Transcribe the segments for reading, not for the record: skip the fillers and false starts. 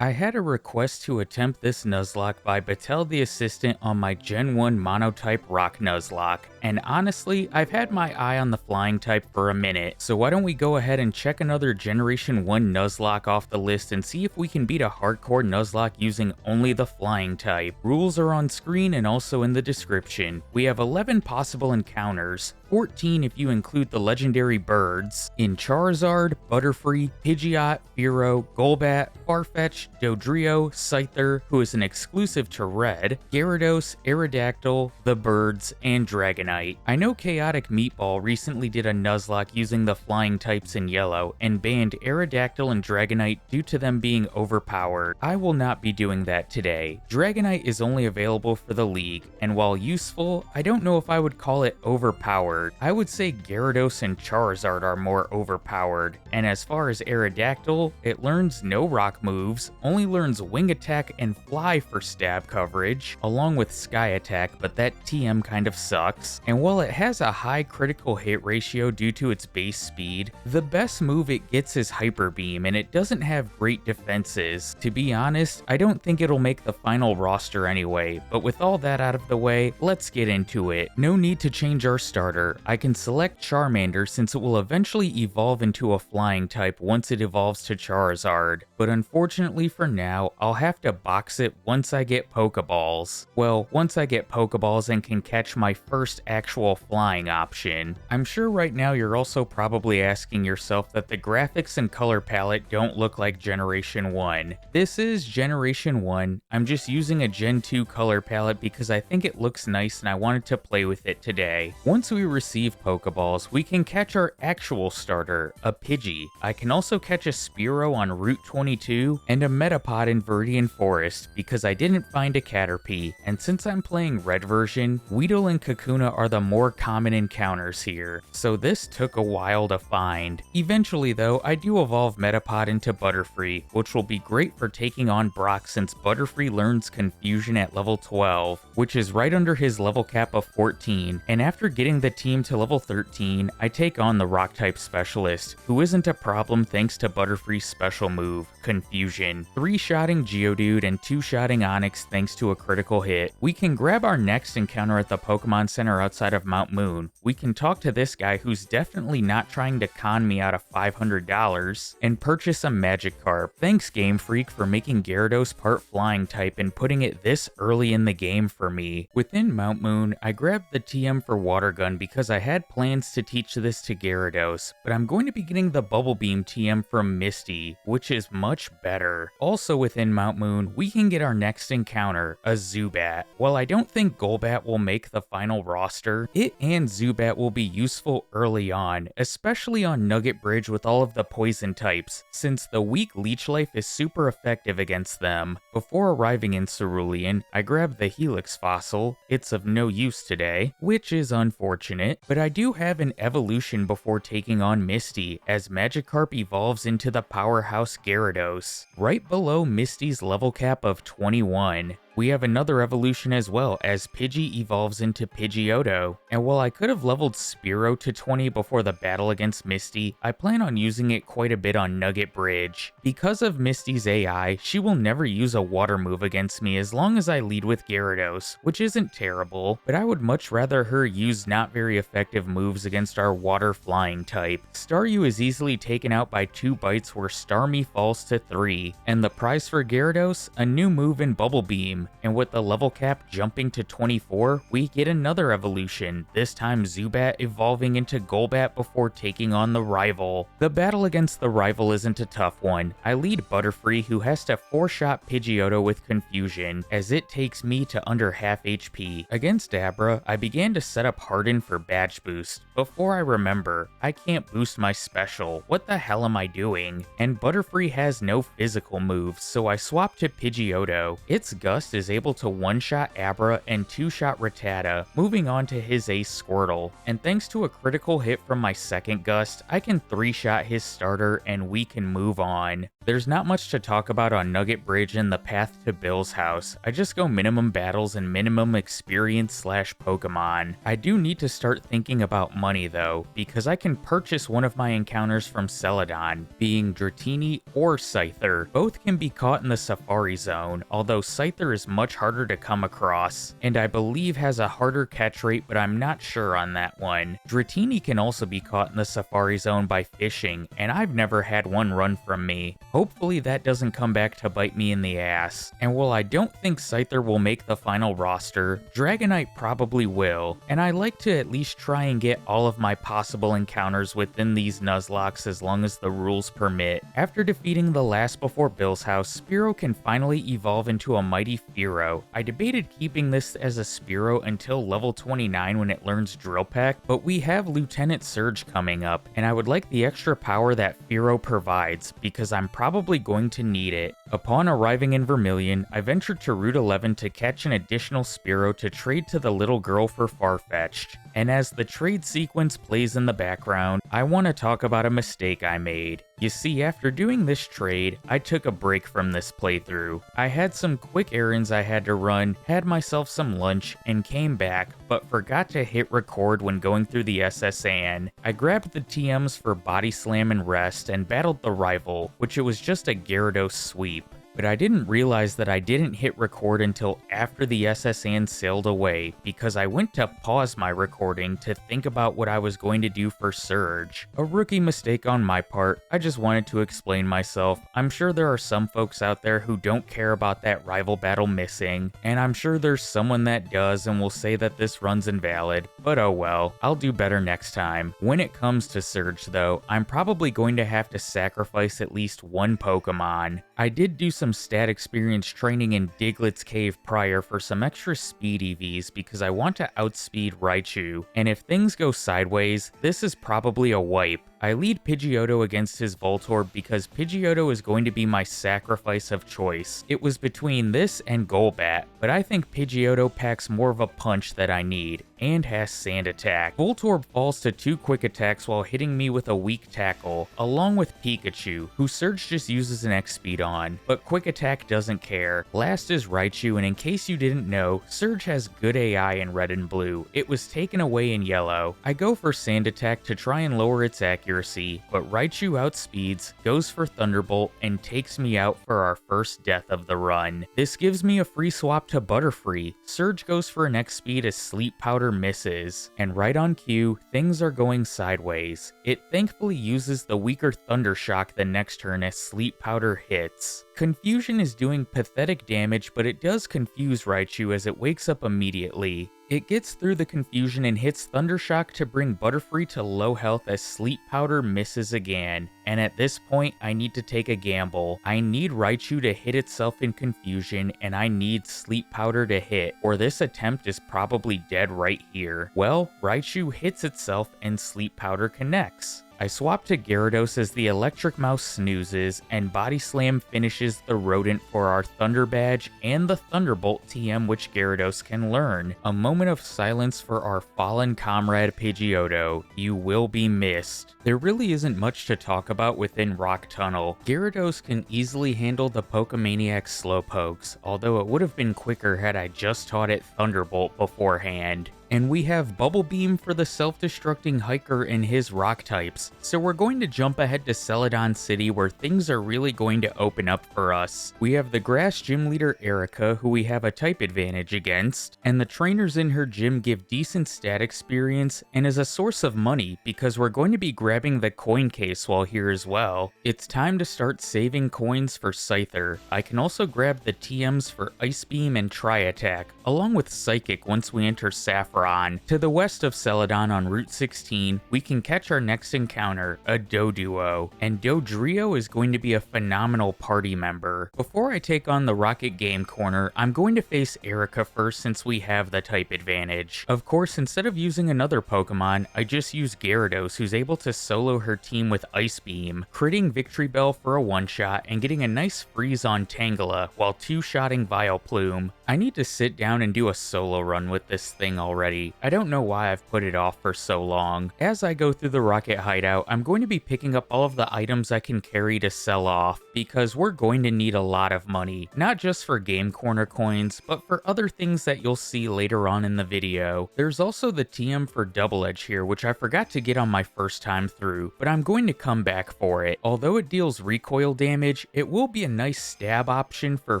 I had a request to attempt this Nuzlocke by Batel the Assistant on my Gen 1 Monotype Rock Nuzlocke, and honestly, I've had my eye on the flying type for a minute, so why don't we go ahead and check another Generation 1 Nuzlocke off the list and see if we can beat a hardcore Nuzlocke using only the flying type. Rules are on screen and also in the description. We have 11 possible encounters, 14 if you include the legendary birds, in Charizard, Butterfree, Pidgeot, Fearow, Golbat, Farfetch, Dodrio, Scyther, who is an exclusive to Red, Gyarados, Aerodactyl, the birds, and Dragonite. I know Chaotic Meatball recently did a Nuzlocke using the flying types in yellow, and banned Aerodactyl and Dragonite due to them being overpowered. I will not be doing that today. Dragonite is only available for the League, and while useful, I don't know if I would call it overpowered. I would say Gyarados and Charizard are more overpowered, and as far as Aerodactyl, it learns no rock moves, only learns wing attack and fly for stab coverage, along with sky attack, but that TM kind of sucks. And while it has a high critical hit ratio due to its base speed, the best move it gets is Hyper Beam, and it doesn't have great defenses. To be honest, I don't think it'll make the final roster anyway, but with all that out of the way, let's get into it. No need to change our starter. I can select Charmander since it will eventually evolve into a flying type once it evolves to Charizard, but unfortunately for now, I'll have to box it once I get Pokeballs. Well, once I get Pokeballs and can catch my first actual flying option. I'm sure right now you're also probably asking yourself that the graphics and color palette don't look like Generation 1. This is Generation 1, I'm just using a Gen 2 color palette because I think it looks nice and I wanted to play with it today. Once we receive Pokeballs, we can catch our actual starter, a Pidgey. I can also catch a Spearow on Route 22 and a Metapod in Viridian Forest because I didn't find a Caterpie, and since I'm playing Red version, Weedle and Kakuna are the more common encounters here, so this took a while to find. Eventually though, I do evolve Metapod into Butterfree, which will be great for taking on Brock since Butterfree learns Confusion at level 12, which is right under his level cap of 14, and after getting the team to level 13, I take on the Rock-type Specialist, who isn't a problem thanks to Butterfree's special move, Confusion. 3-shotting Geodude and 2-shotting Onix thanks to a critical hit. We can grab our next encounter at the Pokemon Center outside of Mount Moon. We can talk to this guy who's definitely not trying to con me out of $500, and purchase a Magikarp. Thanks Game Freak for making Gyarados part flying type and putting it this early in the game for me. Within Mount Moon, I grabbed the TM for Water Gun because I had plans to teach this to Gyarados, but I'm going to be getting the Bubble Beam TM from Misty, which is much better. Also within Mount Moon, we can get our next encounter, a Zubat. While I don't think Golbat will make the final roster, it and Zubat will be useful early on, especially on Nugget Bridge with all of the poison types, since the weak Leech Life is super effective against them. Before arriving in Cerulean, I grabbed the Helix fossil. It's of no use today, which is unfortunate, but I do have an evolution before taking on Misty, as Magikarp evolves into the powerhouse Gyarados, right below Misty's level cap of 21. We have another evolution as well, as Pidgey evolves into Pidgeotto, and while I could have leveled Spearow to 20 before the battle against Misty, I plan on using it quite a bit on Nugget Bridge. Because of Misty's AI, she will never use a water move against me as long as I lead with Gyarados, which isn't terrible, but I would much rather her use not very effective moves against our water flying type. Staryu is easily taken out by 2 bites where Starmie falls to 3, and the prize for Gyarados, a new move in Bubble Beam. And with the level cap jumping to 24, we get another evolution, this time Zubat evolving into Golbat before taking on the rival. The battle against the rival isn't a tough one. I lead Butterfree, who has to 4-shot Pidgeotto with Confusion, as it takes me to under half HP. Against Abra, I began to set up Harden for Badge Boost. Before I remember, I can't boost my special, what the hell am I doing? And Butterfree has no physical moves, so I swap to Pidgeotto. Its Gust is able to 1-shot Abra and 2-shot Rattata, moving on to his ace Squirtle, and thanks to a critical hit from my second Gust, I can 3-shot his starter and we can move on. There's not much to talk about on Nugget Bridge and the path to Bill's house. I just go minimum battles and minimum experience / Pokemon. I do need to start thinking about money though, because I can purchase one of my encounters from Celadon, being Dratini or Scyther. Both can be caught in the Safari Zone, although Scyther is much harder to come across, and I believe has a harder catch rate, but I'm not sure on that one. Dratini can also be caught in the Safari Zone by fishing, and I've never had one run from me. Hopefully that doesn't come back to bite me in the ass. And while I don't think Scyther will make the final roster, Dragonite probably will, and I like to at least try and get all of my possible encounters within these Nuzlocks as long as the rules permit. After defeating the last before Bill's house, Spearow can finally evolve into a mighty Fearow. I debated keeping this as a Spearow until level 29 when it learns Drill Peck, but we have Lieutenant Surge coming up, and I would like the extra power that Fearow provides, because I'm probably going to need it. Upon arriving in Vermillion, I ventured to Route 11 to catch an additional Spearow to trade to the little girl for Farfetch'd. And as the trade sequence plays in the background, I want to talk about a mistake I made. You see, after doing this trade, I took a break from this playthrough. I had some quick errands I had to run, had myself some lunch, and came back, but forgot to hit record when going through the SSN. I grabbed the TMs for Body Slam and Rest and battled the rival, which it was just a Gyarados sweep. But I didn't realize that I didn't hit record until after the SSN sailed away, because I went to pause my recording to think about what I was going to do for Surge. A rookie mistake on my part. I just wanted to explain myself. I'm sure there are some folks out there who don't care about that rival battle missing, and I'm sure there's someone that does and will say that this run's invalid, but oh well, I'll do better next time. When it comes to Surge though, I'm probably going to have to sacrifice at least one Pokemon. I did do some stat experience training in Diglett's Cave prior for some extra speed EVs because I want to outspeed Raichu, and if things go sideways, this is probably a wipe. I lead Pidgeotto against his Voltorb because Pidgeotto is going to be my sacrifice of choice. It was between this and Golbat, but I think Pidgeotto packs more of a punch that I need, and has Sand Attack. Voltorb falls to 2 quick attacks while hitting me with a weak tackle, along with Pikachu, who Surge just uses an X-Speed on, but Quick Attack doesn't care. Last is Raichu, and in case you didn't know, Surge has good AI in Red and Blue. It was taken away in Yellow. I go for Sand Attack to try and lower its accuracy, but Raichu outspeeds, goes for Thunderbolt, and takes me out for our first death of the run. This gives me a free swap to Butterfree. Surge goes for an X-Speed as Sleep Powder misses, and right on cue, things are going sideways. It thankfully uses the weaker Thunder Shock the next turn as Sleep Powder hits. Confusion is doing pathetic damage, but it does confuse Raichu as it wakes up immediately. It gets through the confusion and hits Thundershock to bring Butterfree to low health as Sleep Powder misses again, and at this point I need to take a gamble. I need Raichu to hit itself in confusion, and I need Sleep Powder to hit, or this attempt is probably dead right here. Well, Raichu hits itself and Sleep Powder connects. I swap to Gyarados as the Electric Mouse snoozes, and Body Slam finishes the Rodent for our Thunder Badge and the Thunderbolt TM which Gyarados can learn. A moment of silence for our fallen comrade Pidgeotto. You will be missed. There really isn't much to talk about within Rock Tunnel. Gyarados can easily handle the Pokemaniac Slowpokes, although it would have been quicker had I just taught it Thunderbolt beforehand. And we have Bubble Beam for the self-destructing hiker and his rock types, so we're going to jump ahead to Celadon City where things are really going to open up for us. We have the grass gym leader Erica, who we have a type advantage against, and the trainers in her gym give decent stat experience and is a source of money because we're going to be grabbing the coin case while here as well. It's time to start saving coins for Scyther. I can also grab the TMs for Ice Beam and Tri-Attack, along with Psychic once we enter Saffron. To the west of Celadon on Route 16, we can catch our next encounter, a Doduo, and Dodrio is going to be a phenomenal party member. Before I take on the Rocket Game Corner, I'm going to face Erica first since we have the type advantage. Of course, instead of using another Pokemon, I just use Gyarados, who's able to solo her team with Ice Beam, critting Victory Bell for a one-shot and getting a nice freeze on Tangela while two-shotting Vileplume. I need to sit down and do a solo run with this thing already. already. I don't know why I've put it off for so long. As I go through the rocket hideout, I'm going to be picking up all of the items I can carry to sell off, because we're going to need a lot of money, not just for Game Corner coins, but for other things that you'll see later on in the video. There's also the TM for Double Edge here, which I forgot to get on my first time through, but I'm going to come back for it. Although it deals recoil damage, it will be a nice stab option for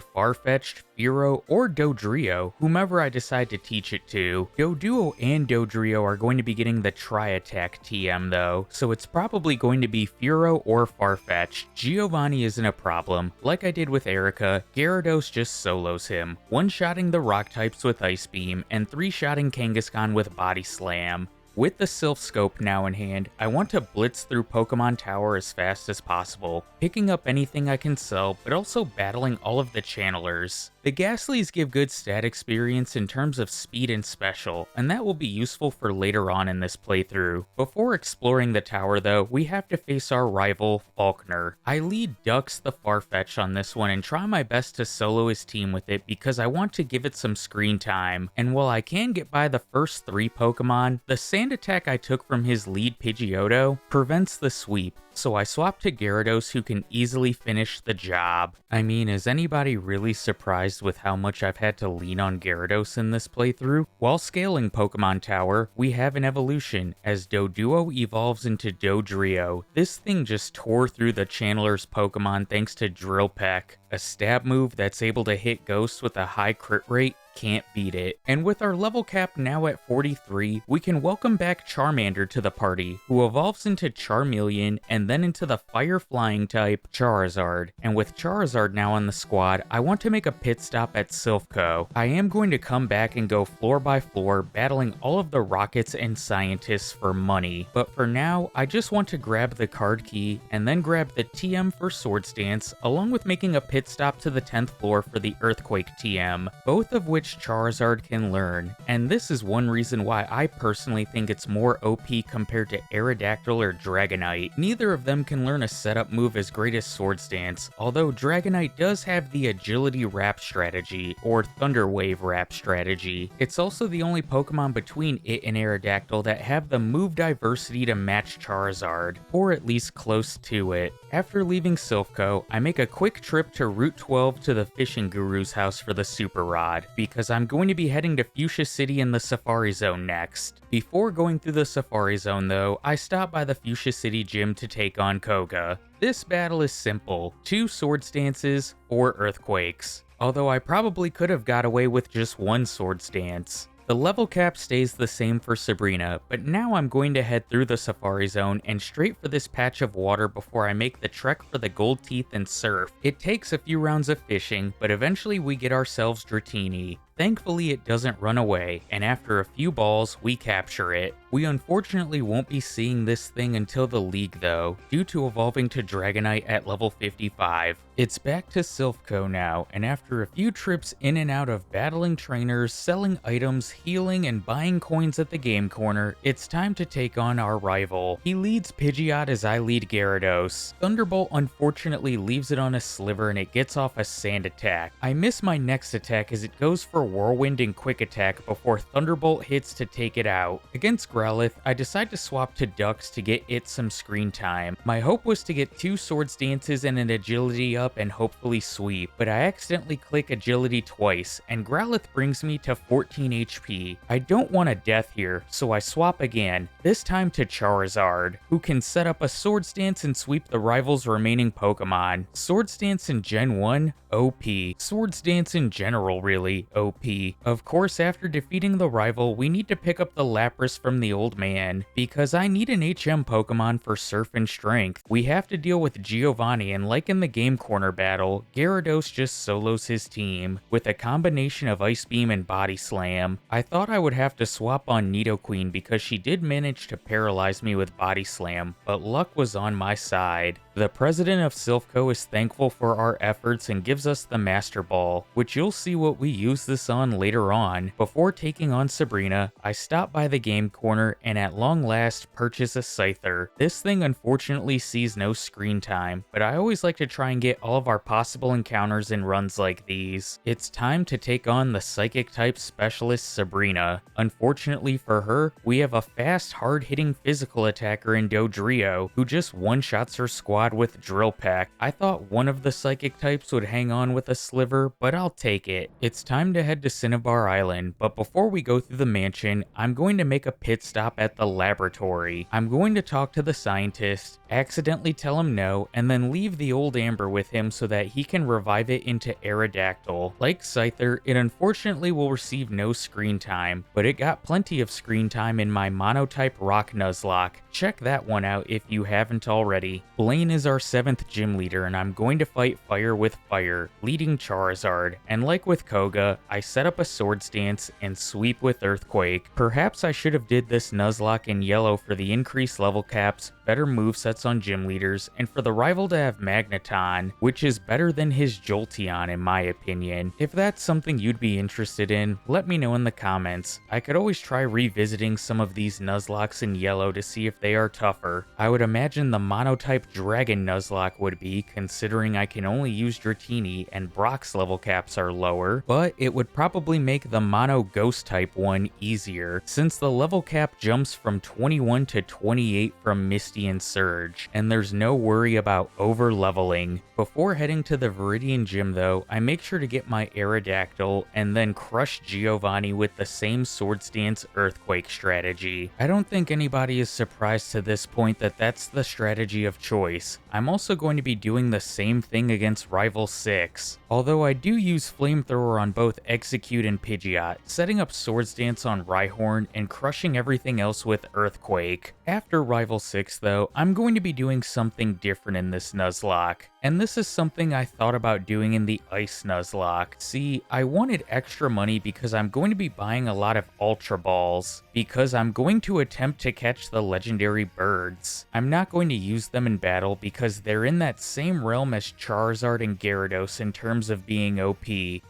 Farfetch'd, Fearow, or Dodrio, whomever I decide to teach it to. Doduo and Dodrio are going to be getting the Tri-Attack TM though, so it's probably going to be Fearow or Farfetch'd. Giovanni isn't a problem. Like I did with Erica, Gyarados just solos him, one-shotting the rock types with Ice Beam, and three-shotting Kangaskhan with Body Slam. With the Silph Scope now in hand, I want to blitz through Pokemon Tower as fast as possible, picking up anything I can sell, but also battling all of the channelers. The Ghastlies give good stat experience in terms of speed and special, and that will be useful for later on in this playthrough. Before exploring the tower though, we have to face our rival, Falkner. I lead Dux the Farfetch on this one and try my best to solo his team with it because I want to give it some screen time, and while I can get by the first 3 Pokemon, the Sand Attack I took from his lead Pidgeotto prevents the sweep, so I swap to Gyarados who can easily finish the job. I mean, is anybody really surprised with how much I've had to lean on Gyarados in this playthrough? While scaling Pokemon Tower, we have an evolution, as Doduo evolves into Dodrio. This thing just tore through the Channeler's Pokemon thanks to Drill Peck, a stab move that's able to hit ghosts with a high crit rate. Can't beat it. And with our level cap now at 43, we can welcome back Charmander to the party, who evolves into Charmeleon and then into the fire flying type Charizard. And with Charizard now on the squad, I want to make a pit stop at Silph Co. I am going to come back and go floor by floor, battling all of the rockets and scientists for money. But for now, I just want to grab the card key and then grab the TM for Swords Dance, along with making a pit stop to the 10th floor for the Earthquake TM, both of which Charizard can learn, and this is one reason why I personally think it's more OP compared to Aerodactyl or Dragonite. Neither of them can learn a setup move as great as Swords Dance, although Dragonite does have the Agility Wrap strategy, or Thunder Wave Wrap strategy. It's also the only Pokemon between it and Aerodactyl that have the move diversity to match Charizard, or at least close to it. After leaving Silph Co, I make a quick trip to Route 12 to the Fishing Guru's house for the Super Rod, because I'm going to be heading to Fuchsia City in the Safari Zone next. Before going through the Safari Zone though, I stop by the Fuchsia City gym to take on Koga. This battle is simple, 2 Swords Dances, 4 Earthquakes, although I probably could have got away with just 1 Swords Dance. The level cap stays the same for Sabrina, but now I'm going to head through the Safari Zone and straight for this patch of water before I make the trek for the Gold Teeth and Surf. It takes a few rounds of fishing, but eventually we get ourselves Dratini. Thankfully it doesn't run away, and after a few balls, we capture it. We unfortunately won't be seeing this thing until the League though, due to evolving to Dragonite at level 55. It's back to Silph Co now, and after a few trips in and out of battling trainers, selling items, healing, and buying coins at the game corner, it's time to take on our rival. He leads Pidgeot as I lead Gyarados. Thunderbolt unfortunately leaves it on a sliver and it gets off a Sand Attack. I miss my next attack as it goes for Whirlwind and Quick Attack before Thunderbolt hits to take it out. Against Growlithe, I decide to swap to Dux to get it some screen time. My hope was to get 2 Swords Dances and an Agility up and hopefully sweep, but I accidentally click Agility twice, and Growlithe brings me to 14 HP. I don't want a death here, so I swap again, this time to Charizard, who can set up a Swords Dance and sweep the rival's remaining Pokemon. Swords Dance in Gen 1? OP. Swords Dance in general really OP. Of course, after defeating the rival, we need to pick up the Lapras from the old man, because I need an HM Pokemon for Surf and Strength. We have to deal with Giovanni, and like in the Game Corner battle, Gyarados just solos his team, with a combination of Ice Beam and Body Slam. I thought I would have to swap on Nidoqueen because she did manage to paralyze me with Body Slam, but luck was on my side. The president of Silph Co is thankful for our efforts and gives us the Master Ball, which you'll see what we use this on later on. Before taking on Sabrina, I stop by the game corner and at long last purchase a Scyther. This thing unfortunately sees no screen time, but I always like to try and get all of our possible encounters in runs like these. It's time to take on the Psychic type specialist Sabrina. Unfortunately for her, we have a fast, hard-hitting physical attacker in Dodrio, who just one-shots her squad with Drill Peck. I thought one of the Psychic types would hang on with a sliver, but I'll take it. It's time to head to Cinnabar Island, but before we go through the mansion, I'm going to make a pit stop at the laboratory. I'm going to talk to the scientist, accidentally tell him no, and then leave the old Amber with him so that he can revive it into Aerodactyl. Like Scyther, it unfortunately will receive no screen time, but it got plenty of screen time in my Monotype Rock Nuzlocke. Check that one out if you haven't already. Blaine is our 7th gym leader and I'm going to fight fire with fire, leading Charizard, and like with Koga, I set up a Swords Dance and sweep with Earthquake. Perhaps I should have did this Nuzlocke in yellow for the increased level caps, better movesets on gym leaders, and for the rival to have Magneton, which is better than his Jolteon in my opinion. If that's something you'd be interested in, let me know in the comments. I could always try revisiting some of these Nuzlockes in yellow to see if they are tougher. I would imagine the Monotype Dragon Nuzlocke would be, considering I can only use Dratini and Brock's level caps are lower, but it would probably make the Mono Ghost type one easier, since the level cap jumps from 21 to 28 from Misty and Surge, and there's no worry about over leveling. Before heading to the Viridian Gym though, I make sure to get my Aerodactyl and then crush Giovanni with the same Swords Dance Earthquake strategy. I don't think anybody is surprised to this point that that's the strategy of choice. I'm also going to be doing the same thing against Rival 6, although I do use Flamethrower on both Execute and Pidgeot, setting up Swords Dance on Rhyhorn and crushing everything else with Earthquake. After Rival 6 though, I'm going to be doing something different in this Nuzlocke. And this is something I thought about doing in the Ice Nuzlocke. See, I wanted extra money because I'm going to be buying a lot of Ultra Balls, because I'm going to attempt to catch the legendary birds. I'm not going to use them in battle because they're in that same realm as Charizard and Gyarados in terms of being OP,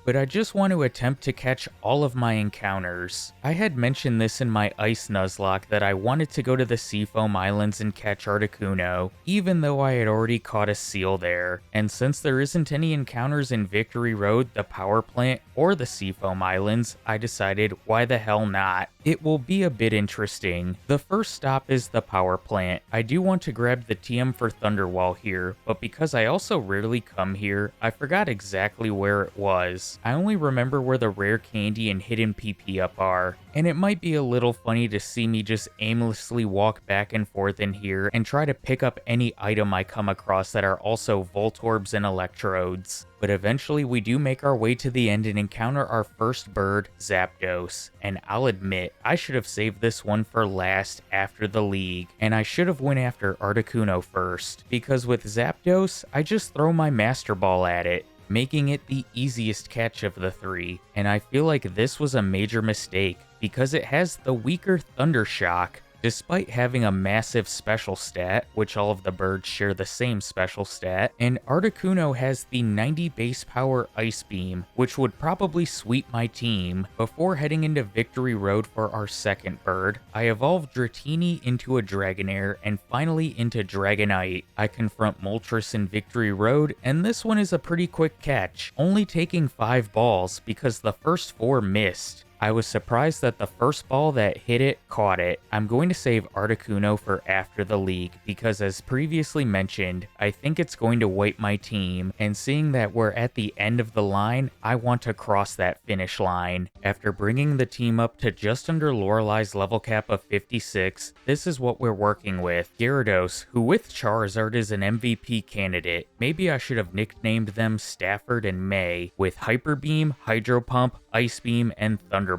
but I just want to attempt to catch all of my encounters. I had mentioned this in my Ice Nuzlocke that I wanted to go to the Seafoam Islands and catch Articuno, even though I had already caught a seal there. And since there isn't any encounters in Victory Road, the Power Plant, or the Seafoam Islands, I decided why the hell not. It will be a bit interesting. The first stop is the Power Plant. I do want to grab the TM for Thunderwall here, but because I also rarely come here, I forgot exactly where it was. I only remember where the rare candy and hidden PP up are, and it might be a little funny to see me just aimlessly walk back and forth in here and try to pick up any item I come across that are also Voltorbs and Electrodes. But eventually we do make our way to the end and encounter our first bird, Zapdos. And I'll admit, I should have saved this one for last after the league, and I should have went after Articuno first, because with Zapdos, I just throw my Master Ball at it, making it the easiest catch of the three. And I feel like this was a major mistake, because it has the weaker Thunder Shock. Despite having a massive special stat, which all of the birds share the same special stat, and Articuno has the 90 base power Ice Beam, which would probably sweep my team. Before heading into Victory Road for our second bird, I evolved Dratini into a Dragonair and finally into Dragonite. I confront Moltres in Victory Road, and this one is a pretty quick catch, only taking 5 balls because the first 4 missed. I was surprised that the first ball that hit it caught it. I'm going to save Articuno for after the league because, as previously mentioned, I think it's going to wipe my team, and seeing that we're at the end of the line, I want to cross that finish line. After bringing the team up to just under Lorelei's level cap of 56, this is what we're working with. Gyarados, who with Charizard is an MVP candidate. Maybe I should have nicknamed them Stafford and May, with Hyper Beam, Hydro Pump, Ice Beam, and Thunderbolt.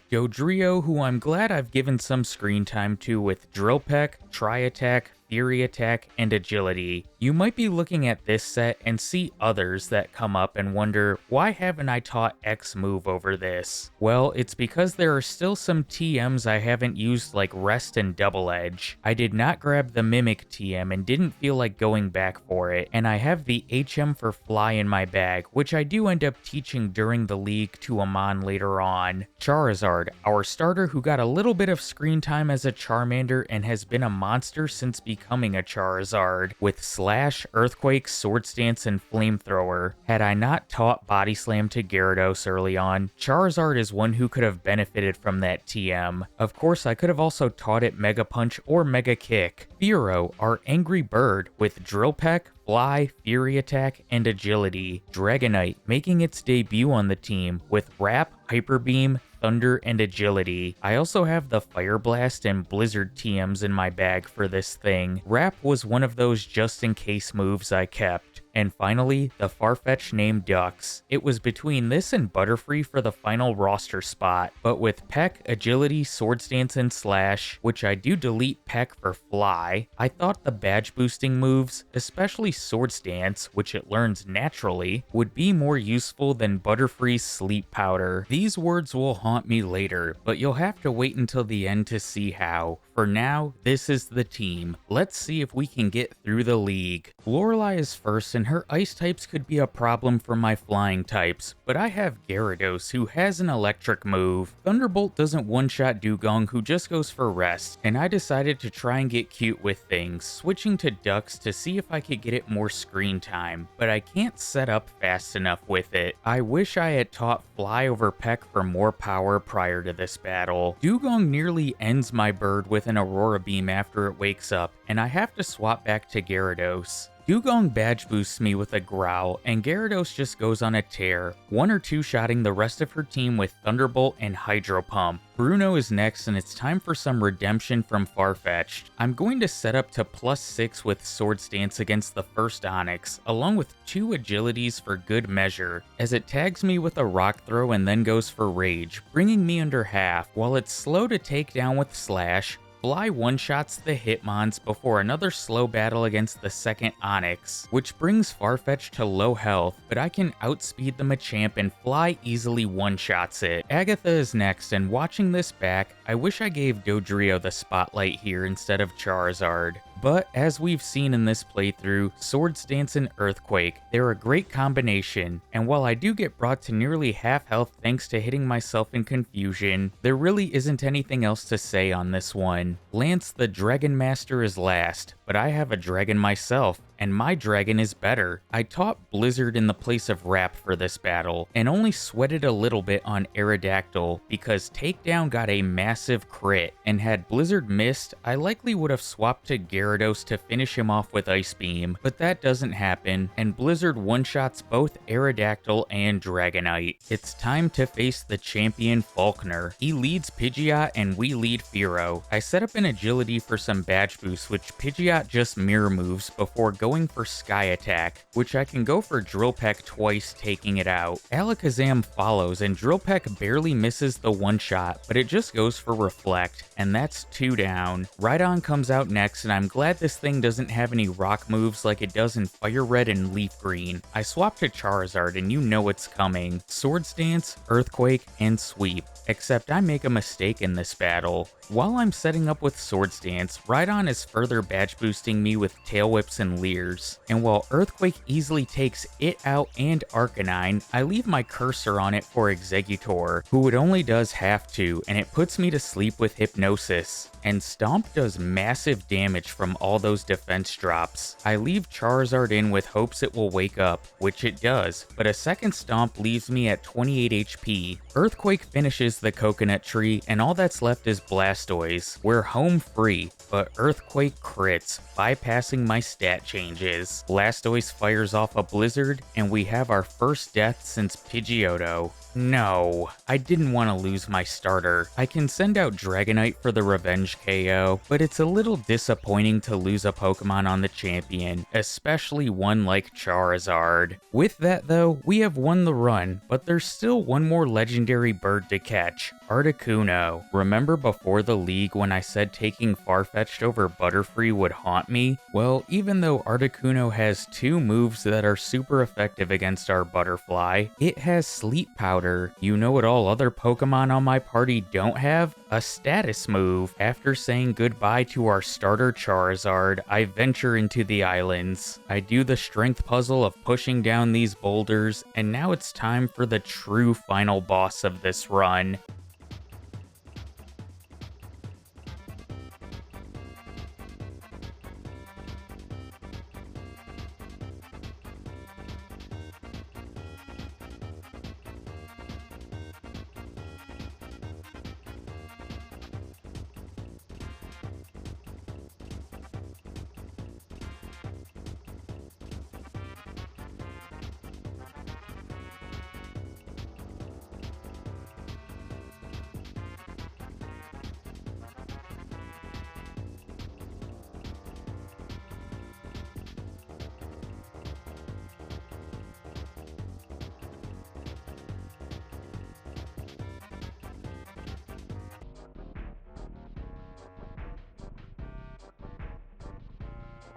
Dodrio, who I'm glad I've given some screen time to with Drill Peck, Tri-Attack, Fury Attack, and Agility. You might be looking at this set and see others that come up and wonder, why haven't I taught X move over this? Well, it's because there are still some TMs I haven't used like Rest and Double Edge. I did not grab the Mimic TM and didn't feel like going back for it, and I have the HM for Fly in my bag, which I do end up teaching during the league to Amon later on. Charizard, our starter who got a little bit of screen time as a Charmander and has been a monster since becoming a Charizard, with Slash, Earthquake, Sword Stance, and Flamethrower. Had I not taught Body Slam to Gyarados early on, Charizard is one who could have benefited from that TM. Of course, I could have also taught it Mega Punch or Mega Kick. Fearow, our angry bird, with Drill Peck, Fly, Fury Attack, and Agility. Dragonite, making its debut on the team with Wrap, Hyper Beam, Thunder, and Agility. I also have the Fire Blast and Blizzard TMs in my bag for this thing. Wrap was one of those just-in-case moves I kept. And finally, the Farfetch'd named Ducks. It was between this and Butterfree for the final roster spot, but with Peck, Agility, Sword Stance, and Slash, which I do delete Peck for Fly, I thought the badge boosting moves, especially Sword Stance, which it learns naturally, would be more useful than Butterfree's Sleep Powder. These words will haunt me later, but you'll have to wait until the end to see how. For now, this is the team. Let's see if we can get through the league. Lorelei is first, and her ice types could be a problem for my flying types, but I have Gyarados who has an electric move. Thunderbolt doesn't one-shot Dugong who just goes for rest, and I decided to try and get cute with things, switching to Ducks to see if I could get it more screen time, but I can't set up fast enough with it. I wish I had taught Fly over Peck for more power prior to this battle. Dugong nearly ends my bird with an Aurora Beam after it wakes up, and I have to swap back to Gyarados. Dugong badge boosts me with a Growl, and Gyarados just goes on a tear, 1 or 2 shotting the rest of her team with Thunderbolt and Hydro Pump. Bruno is next, and it's time for some redemption from Farfetch'd. I'm going to set up to +6 with Sword Stance against the first Onix, along with 2 agilities for good measure, as it tags me with a Rock Throw and then goes for Rage, bringing me under half. While it's slow to take down with Slash, Fly one-shots the Hitmons before another slow battle against the second Onix, which brings Farfetch'd to low health, but I can outspeed the Machamp and Fly easily one-shots it. Agatha is next, and watching this back, I wish I gave Dodrio the spotlight here instead of Charizard. But as we've seen in this playthrough, Sword Stance and Earthquake, they're a great combination, and while I do get brought to nearly half health thanks to hitting myself in confusion, there really isn't anything else to say on this one. Lance the Dragon Master is last, but I have a dragon myself, and my dragon is better. I taught Blizzard in the place of Wrap for this battle, and only sweated a little bit on Aerodactyl because Takedown got a massive crit, and had Blizzard missed, I likely would have swapped to Gyarados to finish him off with Ice Beam, but that doesn't happen, and Blizzard one-shots both Aerodactyl and Dragonite. It's time to face the champion Faulkner. He leads Pidgeot and we lead Fearow. I set up an agility for some badge boosts, which Pidgeot just mirror moves before going for Sky Attack, which I can go for Drill Peck twice, taking it out. Alakazam follows, and Drill Peck barely misses the one-shot, but it just goes for Reflect, and that's 2 down. Rhydon comes out next, and I'm glad this thing doesn't have any rock moves like it does in Fire Red and Leaf Green. I swap to Charizard, and you know it's coming. Sword Stance, Earthquake, and Sweep. Except I make a mistake in this battle. While I'm setting up with Sword Stance, Rhydon is further badge boosting me with Tail Whips and Leers, and while Earthquake easily takes it out and Arcanine, I leave my cursor on it for Exeggutor, who it only does half to, and it puts me to sleep with Hypnosis. And Stomp does massive damage from all those defense drops. I leave Charizard in with hopes it will wake up, which it does, but a second Stomp leaves me at 28 HP. Earthquake finishes the coconut tree, and all that's left is Blastoise. We're home free, but Earthquake crits, bypassing my stat changes. Blastoise fires off a Blizzard, and we have our first death since Pidgeotto. No, I didn't want to lose my starter. I can send out Dragonite for the revenge revenge KO, but it's a little disappointing to lose a Pokemon on the champion, especially one like Charizard. With that though, we have won the run, but there's still one more legendary bird to catch, Articuno. Remember before the league when I said taking Farfetch'd over Butterfree would haunt me? Well, even though Articuno has 2 moves that are super effective against our Butterfly, it has Sleep Powder. You know what all other Pokemon on my party don't have? A status move. After saying goodbye to our starter Charizard, I venture into the islands. I do the strength puzzle of pushing down these boulders, and now it's time for the true final boss of this run.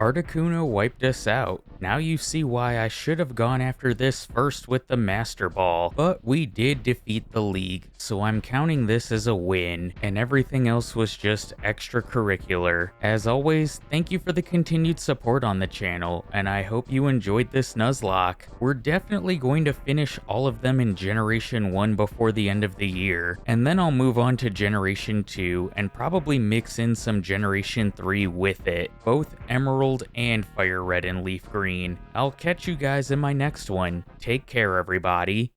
Articuno wiped us out. Now you see why I should have gone after this first with the Master Ball, but we did defeat the league, so I'm counting this as a win, and everything else was just extracurricular. As always, thank you for the continued support on the channel, and I hope you enjoyed this Nuzlocke. We're definitely going to finish all of them in Generation 1 before the end of the year, and then I'll move on to Generation 2 and probably mix in some Generation 3 with it, both Emerald and Fire Red and Leaf Green. I'll catch you guys in my next one. Take care, everybody.